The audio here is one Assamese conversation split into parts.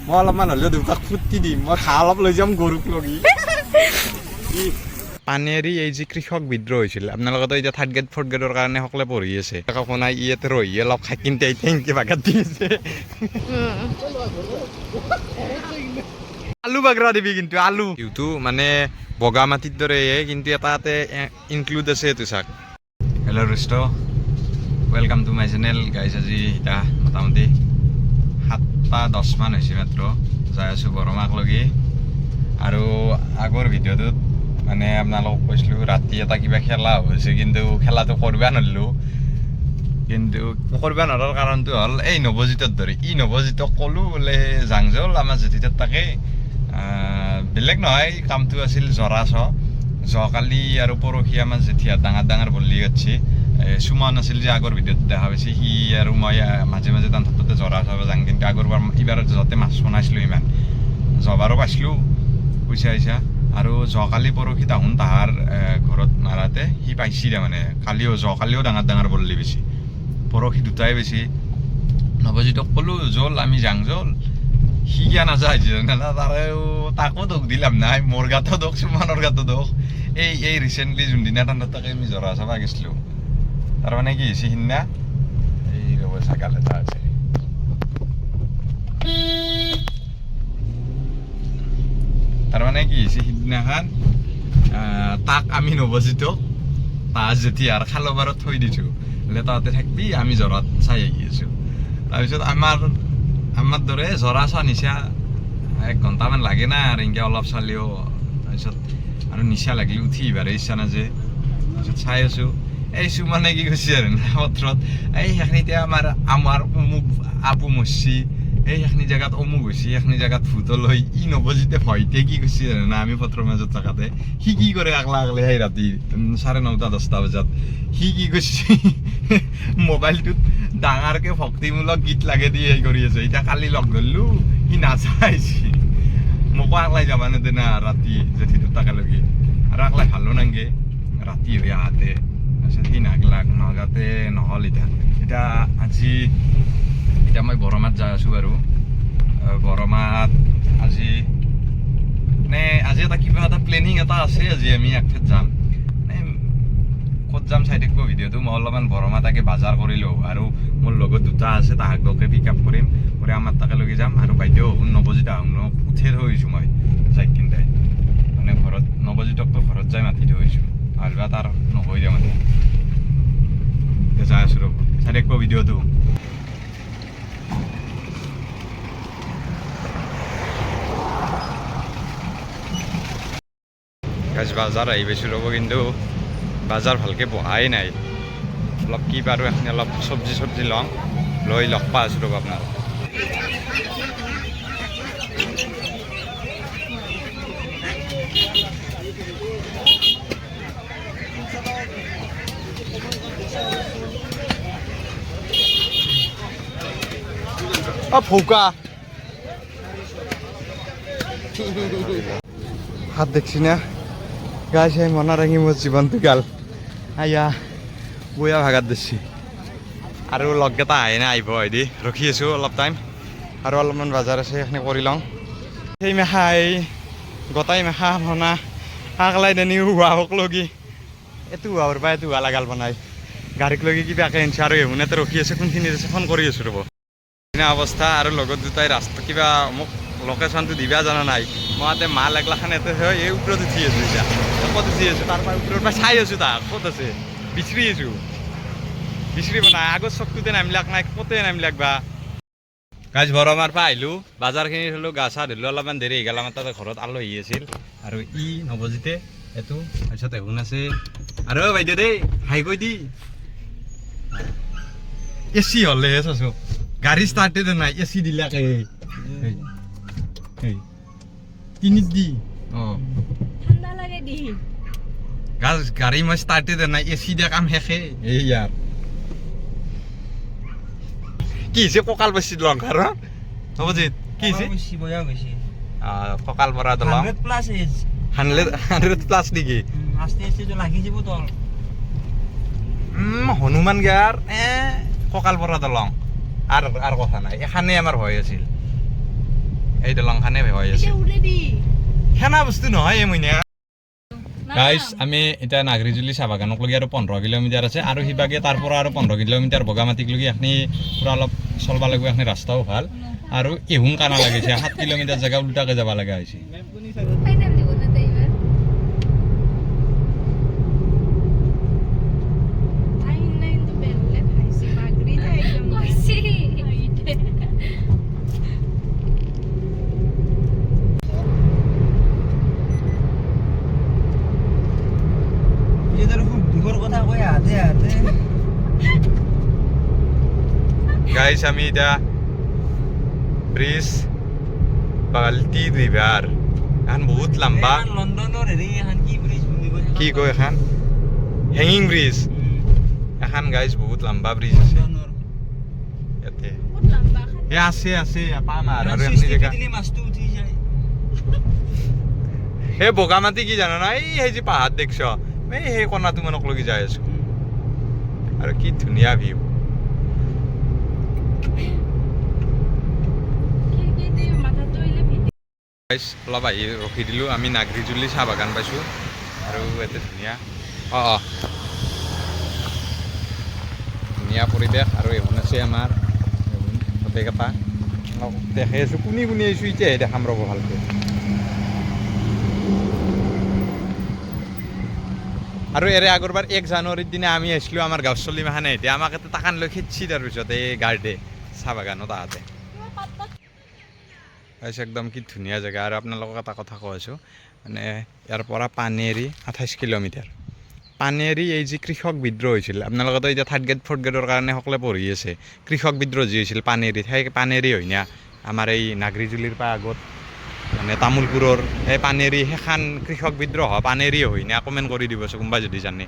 মই অলপমান হ'লেও দেউতাক ফুৰ্তি দিম মই ঘাঁহ অলপ লৈ যাম গৰুক লগি পানেৰি এই যি কৃষক বিদ্ৰোহ হৈছিল আপোনালোকেতো এতিয়া থাৰ্ড গ্ৰেড ফ'ৰ্থ গ্ৰেডৰ কাৰণে সকলোৱে পঢ়ি আছে একো নাই ইয়াতে ৰহি অলপ খাই কিনতে থেংকি বাগাত দি আছে আলু বাগৰা দিবি কিন্তু আলু ইউটো মানে বগা মাটিৰ দৰে কিন্তু এটা তাতে ইনক্লুড আছে এইটো চাক হেল্ল' ৰুষ্ট welcome to my channel guys আজি এতিয়া মোটামুটি 7:10 মান হৈছে মাত্ৰ যাই আছোঁ বৰমাক লগি আৰু আগৰ ভিডিঅ'টোত মানে আপোনালোকক কৈছিলোঁ ৰাতি এটা কিবা খেলা হৈছে কিন্তু খেলাটো কৰিব নোৱাৰিলোঁ কিন্তু কৰিব নোৱাৰাৰ কাৰণটো হ'ল এই নৱজিতৰ দৰে ই নৱজিতক ক'লোঁ বোলে জাংজল আমাৰ জেঠিতৰ তাকে বেলেগ নহয় কামটো আছিল জৰাছ যোৱাকালি আৰু পৰহি আমাৰ জেঠিয়া ডাঙৰ ডাঙৰ বল্লি গাচ্ছি সুমন আছিল যে আগৰ ভিডিঅ'ত দেখা পাইছে সি আৰু মই মাজে মাজে তাতে জৰা চাব যাওঁ কিন্তু আগৰবাৰ এইবাৰ যাতে মাছ বনাইছিলোঁ ইমান যোৱাবাৰো পাইছিলোঁ পইচা পইচা আৰু যোৱাকালি পৰহি তাহোন তাহাৰ ঘৰত মাৰাতে সি পাইছি তাৰমানে যোৱাকালিও ডাঙৰ ডাঙৰ বল্লি বেছি পৰহি দুটাই বেছি নৱজিতক ক'লোঁ জল আমি যাং জল সি কিয় নাযায় তাকো দুখ দিলাম নাই মোৰ গাতো দুখ সুমনৰ গাতো দুখ এই ৰিচেণ্টলি যোনদিনা তাকে আমি জৰা চাব গৈছিলোঁ তাৰমানে কি হৈছে সিদিনা এই ৰ'ব ছাগাল এটা আছে তাৰমানে কি হৈছে সিদিনাখন তাক আমি নৱজিতক তাজ যেতিয়াৰ খালবাৰত থৈ দিছোঁ বোলে তাতে থাকিবি আমি জৰাত চাই আহি আছোঁ তাৰপিছত আমাৰ দৰে জৰা চোৱা নিচা 1 ঘণ্টামান লাগে না আৰু এনেকৈ অলপ চালেও তাৰপিছত আৰু নিচা লাগিলে উঠি আহিবাৰে ইচ্ছা নাযায় তাৰপিছত চাই আছোঁ এই সুমনে কি কৈছে আৰু পত্ৰত এই সেইখিনিতে আমাৰ অমুক আপু মৰছি এই সেইখিনি জেগাত অমুক হৈছে সেইখিনি জেগাত ভূতল হৈ ই নৱজিতে ভয়তে কি কৈছে আৰু না আমি পত্ৰৰ মাজত থকাতে সি কি কৰে আগলা আগলে সেই ৰাতি 9:30-10টা বজাত সি কি কৈছে মোবাইলটোত ডাঙৰকৈ ভক্তিমূলক গীত লাগে দি হেৰি কৰি আছে এতিয়া কালি লগ ধৰিলোঁ সি নাচাইছে মোকো আগলাই যাবা নেদে না ৰাতি জেঠিটোৰ তাকেলৈকে আৰু আগলাই ভালো নাংগে ৰাতি হৈ আহাতে তাৰপিছত সি নগাতে নহ'ল এতিয়া আজি এতিয়া মই বৰমাত যাই আছোঁ বাৰু বৰমাত আজি এটা কিবা এটা প্লেনিং এটা আছে আজি আমি একঠাইত যাম ক'ত যাম চাই থাকিব ভিডিঅ'টো মই অলপমান বৰমা তাকে বজাৰ কৰি লওঁ আৰু মোৰ লগত দুটা আছে তাহাক দুটাকে পিক আপ কৰিম কৰি আমাৰ তাকে লৈ যাম আৰু বাইদেউ নৱজিত আহোনক উঠাই থৈছোঁ মই যাই কিন্তাই মানে ঘৰত নৱজিতকতো ঘৰত যাই মাতি থৈছোঁ ভালবা তাৰ নহয় দে মানে যাই আছোঁ ৰ'ব চাই থাকিব ভিডিঅ'টো বাজাৰ আহি পাইছোঁ ৰ'ব কিন্তু বাজাৰ ভালকৈ বহাই নাই অলপ কি পাৰোঁ এখিনি অলপ চব্জি লওঁ লৈ লগ পাই আছোঁ ৰ'ব আপোনাৰ ফৌকা হাত দেখছি না গাছ এই মনা ৰাখি মোৰ জীবনটো গাল আয়া বয়া ভাগাত দিছি আৰু লগকেইটা আহে না আহিব হয়দি ৰখি আছোঁ অলপ টাইম আৰু অলপমান বজাৰ আছে সেইখিনি কৰি লওঁ সেই মেখা এই গোটাই মেখা ভনা আগলাই দেনি হুৱাওক লগি এইটো হুৱাৰ পৰা এইটো হুৱা লাগাল বনাই গাড়ীক লগি কিবাকে আনিছে আৰু এহুনেতে ৰখি আছে কোনখিনিত আছে ফোন কৰি আছোঁ ৰ'ব অৱস্থা আৰু লগত দুটাই ৰাস্তা কিবা মোক লোকেশ্যনটো দিবা জানা নাই মই ইয়াতে মাল এগলাখান ইয়াতে এই ওপৰত উঠি আছোঁ এতিয়া ক'ত উঠি আছোঁ তাৰ পৰা ওপৰৰ পৰা চাই আছোঁ তাক ক'ত আছে বিচাৰি আছোঁ বিচাৰিব নাই আগত চকুতে নামিলাক নাই ক'তে নামিলাক বা গাছ বৰমাৰ পৰা আহিলোঁ বজাৰখিনি ধৰিলোঁ গা চা ধৰিলোঁ অলপমান দেৰি হৈ গ'ল আমাৰ তাতে ঘৰত আলহী আছিল আৰু ই নৱজিতে এইটো তাৰপিছত এহুন আছে আৰু বাইদেউ দেই হাই কৈ দি এচি হ'লেহে চাইছোঁ গাড়ী ষ্টাৰ্টে নাই এচি দিলাকে তিনিত দি ঠাণ্ডা লাগে দি গাড়ী মই ষ্টাৰ্টে নাই এচি দিয়া কাম শেষে এই ইয়াৰ কি হৈছে কঁকাল বেছি লং আৰু নৱজিত কি হৈছে কঁকাল পৰা দলং 100 প্লাছ নেকি হনুমান গাৰ কঁকাল পৰা দলং আৰু কথা নাই এখানে আমাৰ ভয় আছিল এই দলংখানে হৈ আছে উঠে দি সেনা বস্তু নহয় মই নে না। গাইজ আমি এতিয়া নাগৰিজুলি চাহ বাগানক লগি আৰু 15 কিলোমিটাৰ আছে আৰু সিবাগে তাৰ পৰা আৰু 15 কিলোমিটাৰ বগামাটিক লগি এখনি পুৰা অলপ চলবা লাগিব এখনি ৰাস্তাও ভাল আৰু এহুম কানা লাগিছে 7 কিলোমিটাৰ জায়গা উল্টাকে যাব লগা হৈছে ফাইনাল দিব না তাই এবার আই না কিন্তু বেললে খাইছি বাগরি যায় একদম কইছি এদের খুব দুঃখের কথা কই হাতে হাতে গাইজ আমি এতিয়া ব্রিজ বালতি রিভার এখন বহুত লম্বা লন্ডনের হেৰি এখন কি ব্ৰিজ বুলি কয় কি কয় এখন হেঙিং ব্ৰিজ এখন গাইজ বহুত লম্বা ব্ৰিজ আছে লন্ডনৰ ইয়াতে বহুত লম্বা এ আছে পাম আৰু আৰু এখনি জায়গা দিলে মাছটো উঠি যায় হে বগামাটি কি জানা না এই যে পাহাড় দেখছ এই সেই কণাটো মানক লগি যাই আছো আৰু কি ধুনীয়া ভিউ কি দি মাথা তইলে ভিডি গাইজ অলপ আহি ৰখি দিলোঁ আমি নাগৰিজুলি চাহ বাগান পাইছোঁ আৰু ইয়াতে ধুনীয়া ধুনীয়া পৰিৱেশ আৰু এইখন আছে আমাৰ গোটেইকেইটা দেখাই আছোঁ কোনি আহিছোঁ এতিয়াহে দেখাম ৰ'ব ভালকৈ আৰু এৰে আগৰবাৰ 1 জানুৱাৰীৰ দিনা আমি আহিছিলোঁ আমাৰ গাঁৱৰ চলিমাখানে এতিয়া আমাক এটা টাকান লৈ খেদছি তাৰপিছত এই গাৰ্ডে চাহ বাগানত আহোঁতে একদম কি ধুনীয়া জেগা আৰু আপোনালোকক এটা কথা কৈ আছোঁ মানে ইয়াৰ পৰা পানেৰী 28 কিলোমিটাৰ পানেৰী এই যি কৃষক বিদ্ৰোহ হৈছিল আপোনালোকেতো এতিয়া 3rd গ্ৰেড 4th গ্ৰেডৰ কাৰণে সকলোৱে পঢ়ি আছে কৃষক বিদ্ৰোহ যি হৈছিল পানেৰীত সেই পানেৰী হয় না আমাৰ এই নাগৰিজুলিৰ পৰা আগত মানে তামোলপুৰৰ এই পানেৰী সেইখন কৃষক বিদ্ৰোহ পানেৰী হয় না কমেণ্ট কৰি দিবচোন কোনোবা যদি জানে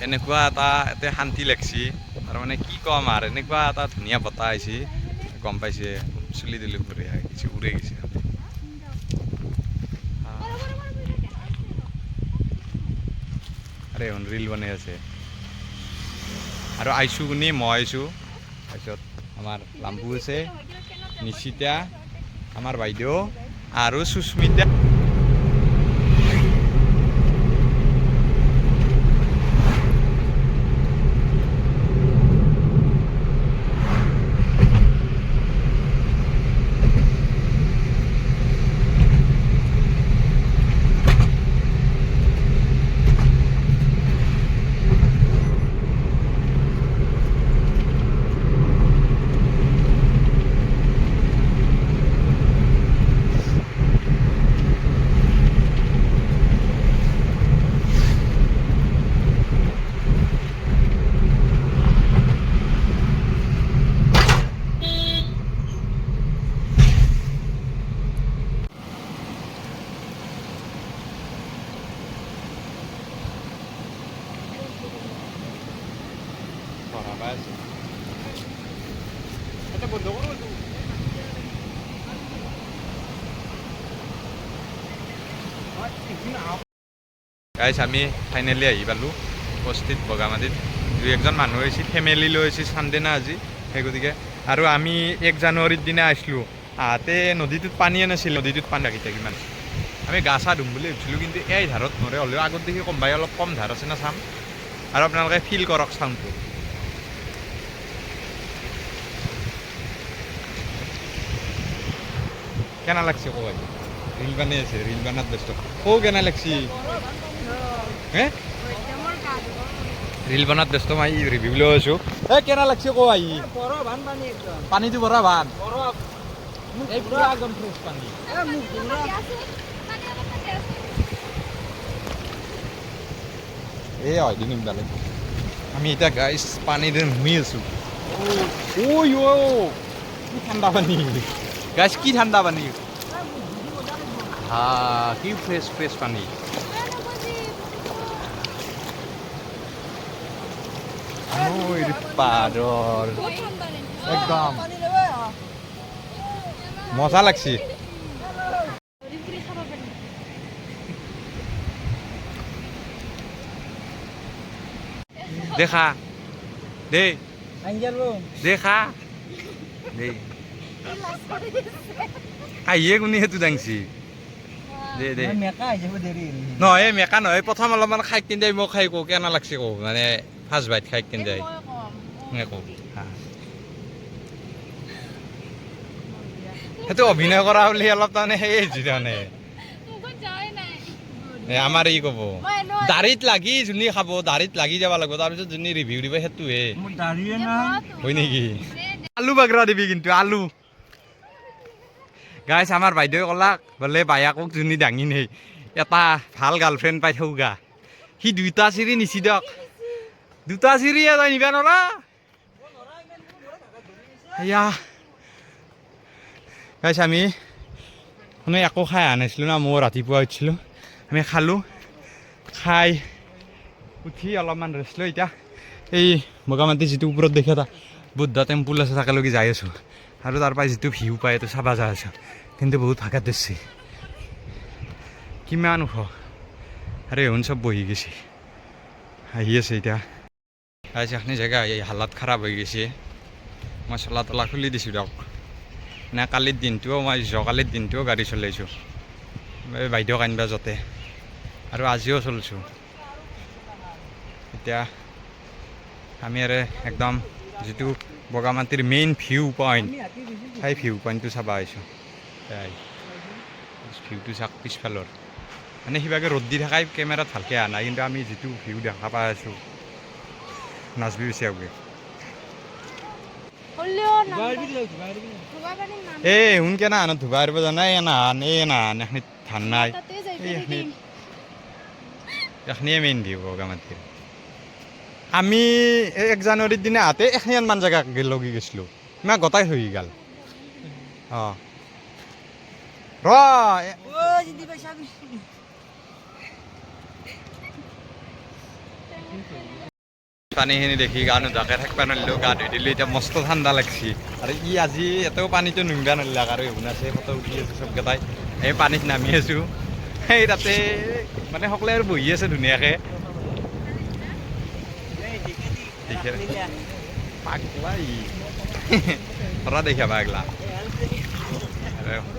এনেকুৱা এটা ইয়াতে শান্তি লাগছি আৰু মানে কি ক'ম আৰু এনেকুৱা এটা ধুনীয়া বতাহ আহিছে গম পাইছে চুলি দিলে ঘূৰি আহিছে উৰে গৈছে আৰে এখন ৰিল বনাই আছে আৰু আইছোঁ কোনি মই আহিছোঁ তাৰপিছত আমাৰ লাম্বু আছে নিশিতা আমাৰ বাইদেউ আৰু সুস্মিতা এটা বন্ধ করো তো গাইছ আমি ফাইনেলি আহি পালোঁ উপস্থিত বগামাটিত 2-1জন মানুহ আহিছে ফেমিলি লৈ আহিছে চানডে না আজি সেই গতিকে আৰু আমি 1 জানুৱাৰীৰ দিনা আহিছিলোঁ আহোঁতে নদীটোত পানীয়ে নাছিল নদীটোত পানী ৰাখি কিমান আমি গা চা ধুম বুলি ভাবিছিলোঁ কিন্তু এই ধাৰত নৰে হ'লেও আগত দেখি কোনোবাই অলপ কম ধাৰ আছে না চাম আৰু আপোনালোকে ফিল কৰক চাউণ্ডটো কেনা লাগছে কবাই রিল বানাই আছে রিল বানাত ব্যস্ত ও কেনা লাগছি হে রিল বানাত ব্যস্ত মাই রিভিউ লৈ আছো এ কেনা লাগছে কবাই বড় বান পানী একদম পানীটো ভৰা ভান বড় এই পুৰা একদম ফ্ৰেছ পানী এ মুখ ধুৰা এই হয় দিন দালে আমি এটা গাইস পানী দিন নুই আছো ও কি ঠাণ্ডা পানী গাইস কি ঠাণ্ডা পানী হা কি ফ্রেশ পানি ওই পাড়র একদম মজা লাগছে দেখা দে আঞ্জাল দেখা দে আহিয়ে কোনে সেইটো দাংছি দে দে মেকা আহি যাব দেৰি নহয় মেকা নহয় প্ৰথম অলপমান খাই কিন যাই মোক খাই কওঁ কেনে লাগছে কওঁ মানে ফাৰ্ষ্ট বাইট খাই কিন যায় কওঁ সেইটো অভিনয় কৰা বুলি অলপ তাৰমানে সেই হৈছে তাৰমানে আমাৰ ই ক'ব দাড়িত লাগি যোনে খাব দাড়িত লাগি যাব লাগিব তাৰপিছত যোনে ৰিভিউ দিব সেইটোহে মোৰ দাড়িয়ে নাই হয় নেকি আলু বাগৰা দিবি কিন্তু আলু গাইছ আমাৰ বাইদেৱে ক'লাক বোলে বায়াকক যোনে দাঙি নেই এটা ভাল গাৰ্লফ্ৰেণ্ড পাই থৌগা সি দুটা চিৰি নিচি দিয়ক দুটা চিৰি এটা নিবা নৰা এয়া গাইছ আমি মানে একো খাই অহা নাছিলোঁ না মই ৰাতিপুৱা উঠিছিলোঁ আমি খালোঁ খাই উঠি অলপমান ৰেষ্ট লৈ এতিয়া এই বগামাটি যিটো ওপৰত দেখে এটা বুদ্ধ টেম্পুল আছে তাকেলৈকে যাই আছোঁ আৰু তাৰ পৰা যিটো ভিউ পায় এইটো চাবা যাই আছোঁ কিন্তু বহুত ভাগাত দিছে কিমান ওখ আৰু এহোন চব বহি গৈছে আহি আছে এতিয়া আহিছে এখনি জেগা হালাত খাৰাপ হৈ গৈছে মই চলা তলা খুলি দিছোঁ দিয়ক নে কালিৰ দিনটোও মই যোৱাকালিৰ দিনটোও গাড়ী চলাইছোঁ এই বাইদেউক আনিবা যাতে আৰু আজিও চলিছোঁ এতিয়া আমি আৰু একদম যিটো বগামাটিৰ মেইন ভিউ পইণ্ট সেই ভিউ পইণ্টটো চাব আহিছোঁ ভিউটো চাওক পিছফালৰ মানে সিভাগে ৰ'দ দি থকাই কেমেৰাত ভালকৈ অহা নাই কিন্তু আমি যিটো ভিউ দেখা পাই আছোঁ নাচবি বেছি আগতে এই শুনকে না আনত ধুবা আহিব জানা এই নাহান এখনি ধান নাই এখনিয়ে মেইন ভিউ বগামাটিৰ আমি 1 জানুৱাৰীৰ দিনা হাতে এখনিমান জেগা লগি গৈছিলোঁ ইমান গোটাই হৈ গ'ল অঁ পানীখিনি দেখি গা নোধোৱাকৈ থাকিব নোৱাৰিলোঁ গা ধুই দিলোঁ এতিয়া মস্ত ঠাণ্ডা লাগছি আৰু ই আজি এটাও পানীটো নুংবা নোৱাৰিলাক আৰু এইবোৰ আছে ফটো উঠি আছে চবকেইটাই এই পানীত নামি আছোঁ সেই তাতে মানে সকলোৱে আৰু বহি আছে ধুনীয়াকৈ পাগলা ই ধৰা দেখা পাগলা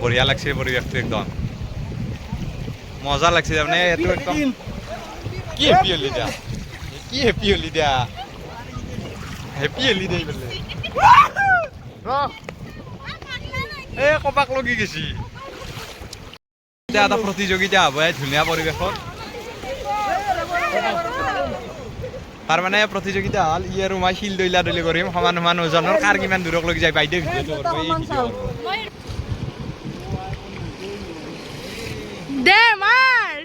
বঢ়িয়া লাগছে পৰিৱেশটো একদম মজা লাগছে তাৰমানে এইটো একদম কি হেপি হলি দিয়া কি হেপি হলি দিয়া হেপি হলি দেই বোলে এই কপাক লগি গেছি এতিয়া এটা প্ৰতিযোগিতা হ'ব এই ধুনীয়া পৰিৱেশত তাৰমানে প্ৰতিযোগিতা হ'ল ই আৰু মই শিল দৈলা দৈলি কৰিম সমান সমান ওজনৰ কাৰ কিমান দূৰক লৈ যায় বাইদেউ ভিডিঅ'টো দে মাৰ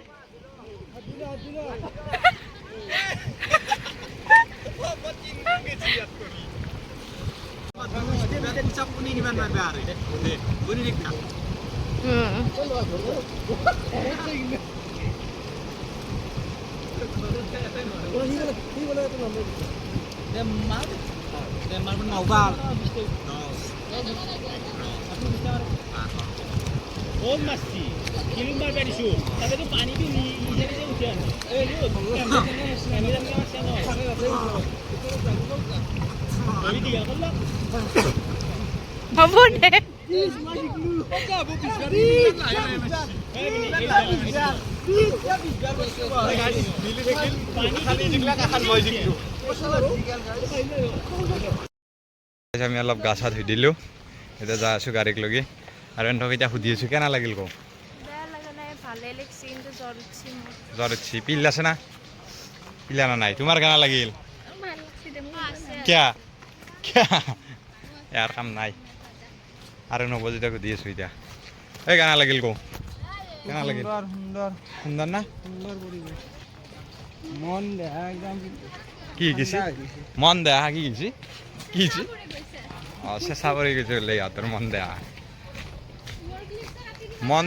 বহুত মাছছি কিলোমিটাৰ পাৰিছোঁ তাতেতো পানীটো নিজে উঠি আনে হ'ব দে আমি অলপ গা চা ধুই দিলোঁ এতিয়া যাই আছোঁ গাড়ীক লগি আৰু এহঁতক এতিয়া সুধি আছোঁ কেনে লাগিল কওঁ জ্বৰ উঠছি পিল আছে না পিলা না নাই তোমাৰ কেনে লাগিল কিয়া ইয়াৰ কাম নাই আৰু নৱজিতক সুধি আছোঁ এতিয়া এই কেনে লাগিল কওঁ কেনে লাগিল সুন্দৰ না মন দেহা একদম কি গৈছে মন দেহা কি গৈছে কি হৈছে অঁ চেঁচা পৰি গৈছে বোলে ইহঁতৰ মন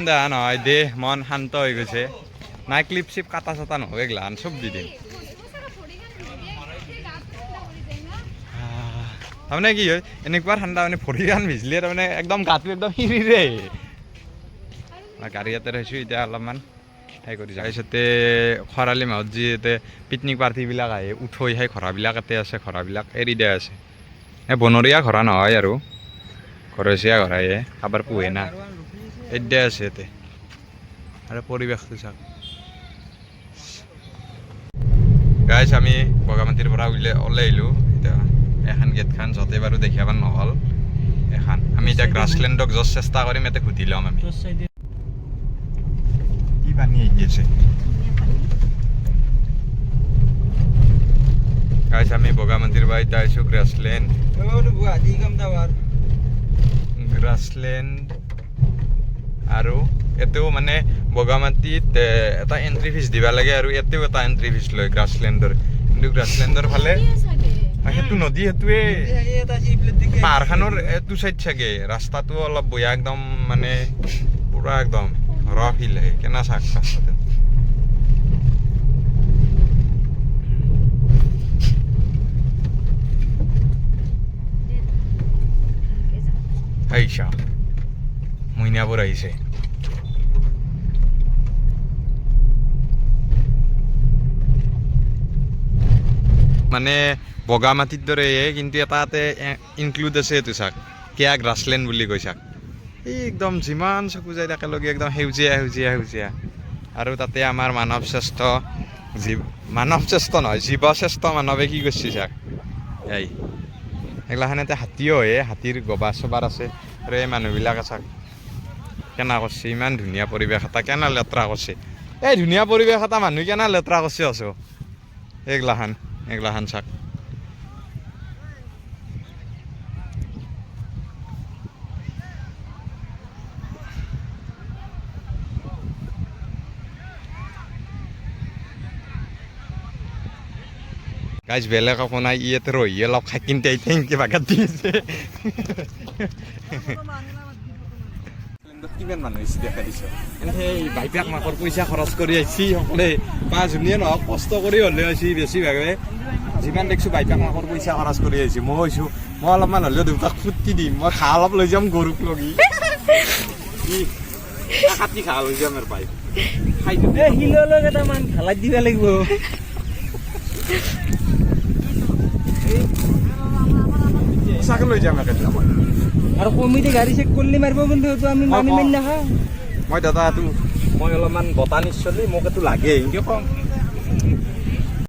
দেহা নহয় দেহ মন শান্ত হৈ গৈছে নাই ক্লিপ চিপ কাটা চাটা নহয় এগিলাখান চব দি দিম তাৰমানে কি হয় এনেকুৱা ঠাণ্ডা মানে ভৰিখন ভিজিলে তাৰমানে একদম গাটো একদম সিৰিৰে গাড়ী ইয়াতে ৰৈছোঁ এতিয়া অলপমান সেই কৰি তাৰপিছতে খৰালি মাহত যি ইয়াতে পিকনিক পাৰ্টিবিলাক আহে উঠৈ সেই ঘোঁৰাবিলাক ইয়াতে আছে ঘোঁৰাবিলাক এৰি দিয়া আছে এই বনৰীয়া ঘোঁৰা নহয় আৰু ঘৰচীয়া ঘৰায়ে খাবাৰ পোহে না এডে আছে ইয়াতে আৰু পৰিৱেশটো চাওক গাইজ আমি বগামাটিৰ পৰা ওলাই আহিলোঁ এতিয়া এখন গেটখন য'তে বাৰু দেখাব নহ'ল এখন আমি এতিয়া গ্ৰাছলেণ্ডক য'ত চেষ্টা কৰিম ইয়াতে সুধি ল'ম আমি তোৰ চাইডে কি পানী আহি আছে গাইজ আমি বগামাটিৰ পৰা এতিয়া আহিছোঁ গ্ৰাছলেণ্ড আৰু এতেও মানে বগামাটিত এটা এণ্ট্ৰি ফিজ দিব লাগে আৰু এতেও এটা এণ্ট্ৰি ফিজ লয় গ্ৰাছলেণ্ডৰ কিন্তু গ্ৰাছলেণ্ডৰ ফালে সেইটো নদী সেইটোৱে পাহাৰখনৰ এইটো চাইড চাগে ৰাস্তাটো অলপ বয়া একদম মানে পুৰা একদম ৰফ হিল আহে কেনা চাক ৰাস্তাটো আহিছা মইনাবোৰ আহিছে মানে বগামাটিৰ দৰে কিন্তু এটাতে ইনক্লুড আছে এইটো চাক কেয়া গ্ৰাছলেণ্ড বুলি কৈ চাক এই একদম যিমান চকু যায় একেলগে একদম সেউজীয়া সেউজীয়া সেউজীয়া আৰু তাতে আমাৰ মানৱ শ্ৰেষ্ঠ নহয় জীৱশ্ৰেষ্ঠ মানৱে কি কৰিছে চাক এই এইগিলাখানতে হাতীও হয় হাতীৰ গবা চবাৰ আছে আৰু এই মানুহবিলাকে চাক কেনা কৰিছে ইমান ধুনীয়া পৰিৱেশ এটা কেনা লেতেৰা কৰিছে এই ধুনীয়া পৰিৱেশ এটা মানুহ কেনা লেতেৰা কৰিছে আছো এইগিলাখান চাক গাইজ বেলেগ একো নাই ইয়াতে ৰহি অলপ খাই কিনতে কিবা কাটি আছে কিমান মানুহ আহিছে দেখা দিছ সেই বাইপাক মাকৰ পইচা খৰচ কৰি আহিছি সকলে বা যোনে নহওক কষ্ট কৰি হ'লেও আহিছি বেছিভাগে যিমান দেখিছোঁ বাইপাক মাকৰ পইচা খৰচ কৰি আহিছি মই কৈছোঁ মই অলপমান হ'লেও দেউতাক ফুটি দিম মই ঘাঁহ অলপ লৈ যাম গৰুক লগি কাটি ঘাঁহ লৈ যাম আৰু পাই খাই শিললৈ কেইটামান ঢালাই দিব লাগিব চাকে লৈ যাম একেদিন মই আৰু কমিটি গাড়ী চেক কৰিলে মাৰিব কিন্তু এইটো আমি মানি নাখাওঁ মই দাদা এইটো মই অলপমান বতাহ নিশ্চলি মোক এইটো লাগে কিয় কম